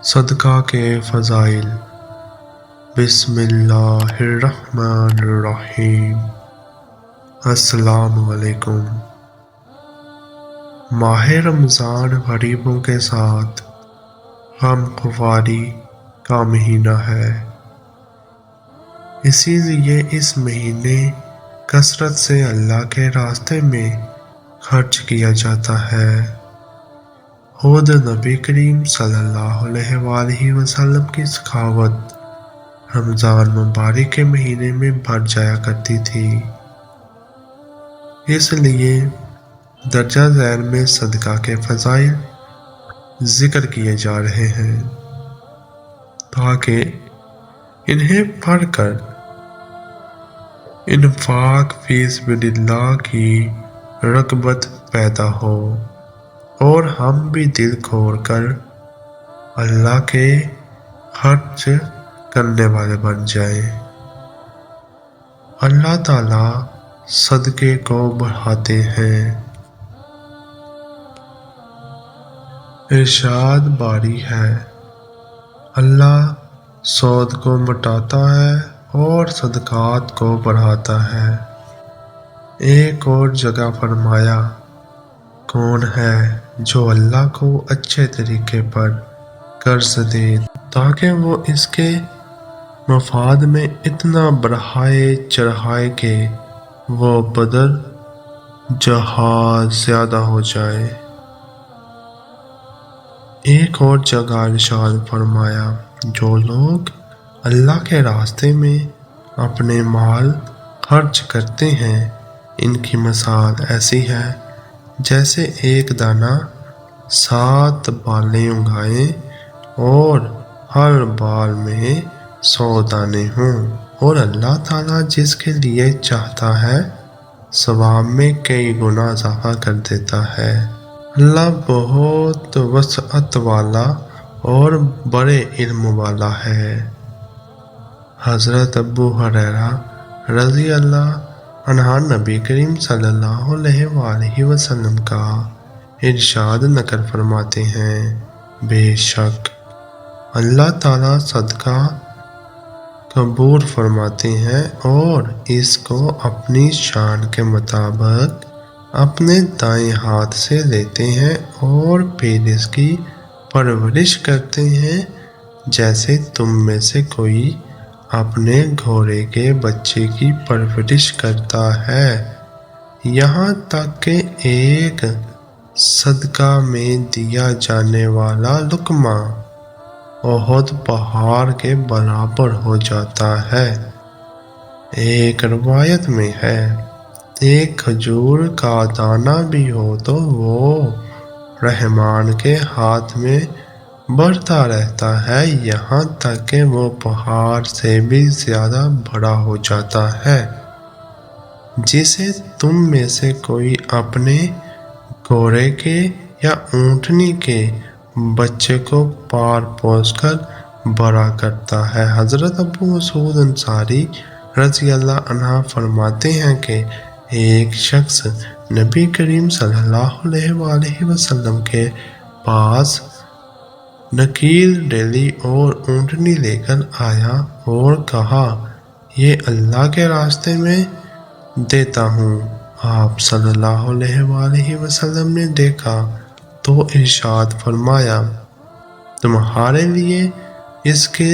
صدقہ کے فضائل۔ بسم اللہ الرحمن الرحیم۔ السلام علیکم۔ ماہ رمضان غریبوں کے ساتھ غم خواری کا مہینہ ہے، اسی لیے اس مہینے کثرت سے اللہ کے راستے میں خرچ کیا جاتا ہے۔ خود نبی کریم صلی اللہ علیہ وآلہ وسلم کی سخاوت رمضان مبارک کے مہینے میں بڑھ جایا کرتی تھی، اس لیے درجہ ذیل میں صدقہ کے فضائل ذکر کیے جا رہے ہیں تاکہ انہیں پڑھ کر انفاق فی سبیل اللہ کی رغبت پیدا ہو اور ہم بھی دل کھول کر اللہ کے خرچ کرنے والے بن جائیں۔ اللہ تعالیٰ صدقے کو بڑھاتے ہیں۔ ارشاد باری ہے، اللہ سود کو مٹاتا ہے اور صدقات کو بڑھاتا ہے۔ ایک اور جگہ فرمایا، کون ہے جو اللہ کو اچھے طریقے پر قرض دے تاکہ وہ اس کے مفاد میں اتنا بڑھائے چڑھائے کہ وہ بدر جہاد زیادہ ہو جائے۔ ایک اور جگہ ارشاد فرمایا، جو لوگ اللہ کے راستے میں اپنے مال خرچ کرتے ہیں ان کی مثال ایسی ہے جیسے ایک دانہ 7 بالیں اگائیں اور ہر بال میں 100 دانے ہوں، اور اللہ تعالیٰ جس کے لیے چاہتا ہے ثواب میں کئی گنا اضافہ کر دیتا ہے۔ اللہ بہت وسعت والا اور بڑے علم والا ہے۔ حضرت ابو ہریرہ رضی اللہ عنہ نبی کریم صلی اللہ علیہ وآلہ وسلم کا ارشاد نقل فرماتے ہیں، بے شک اللہ تعالیٰ صدقہ قبول فرماتے ہیں اور اس کو اپنی شان کے مطابق اپنے دائیں ہاتھ سے لیتے ہیں اور پھر اس کی پرورش کرتے ہیں جیسے تم میں سے کوئی اپنے گھوڑے کے بچے کی پرورش کرتا ہے، یہاں تک کہ ایک صدقہ میں دیا جانے والا لقمہ احد پہاڑ کے برابر ہو جاتا ہے۔ ایک روایت میں ہے، ایک کھجور کا دانہ بھی ہو تو وہ رحمان کے ہاتھ میں بڑھتا رہتا ہے یہاں تک کہ وہ پہاڑ سے بھی زیادہ بڑا ہو جاتا ہے، جسے تم میں سے کوئی اپنے گھوڑے کے یا اونٹنی کے بچے کو پال پوس کر بڑا کرتا ہے۔ حضرت ابو مسعود انصاری رضی اللہ عنہ فرماتے ہیں کہ ایک شخص نبی کریم صلی اللہ علیہ وآلہ وسلم کے پاس نکیل ڈیلی اور اونٹنی لے کر آیا اور کہا، یہ اللہ کے راستے میں دیتا ہوں۔ آپ صلی اللہ علیہ وآلہ وسلم نے دیکھا تو ارشاد فرمایا، تمہارے لیے اس کے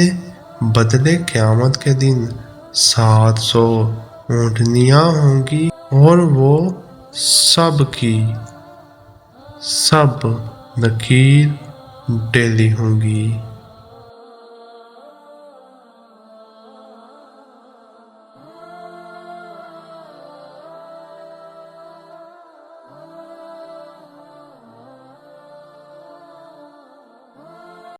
بدلے قیامت کے دن 700 اونٹنیاں ہوں گی اور وہ سب کی سب نکیل ڈیلی ہوں گی۔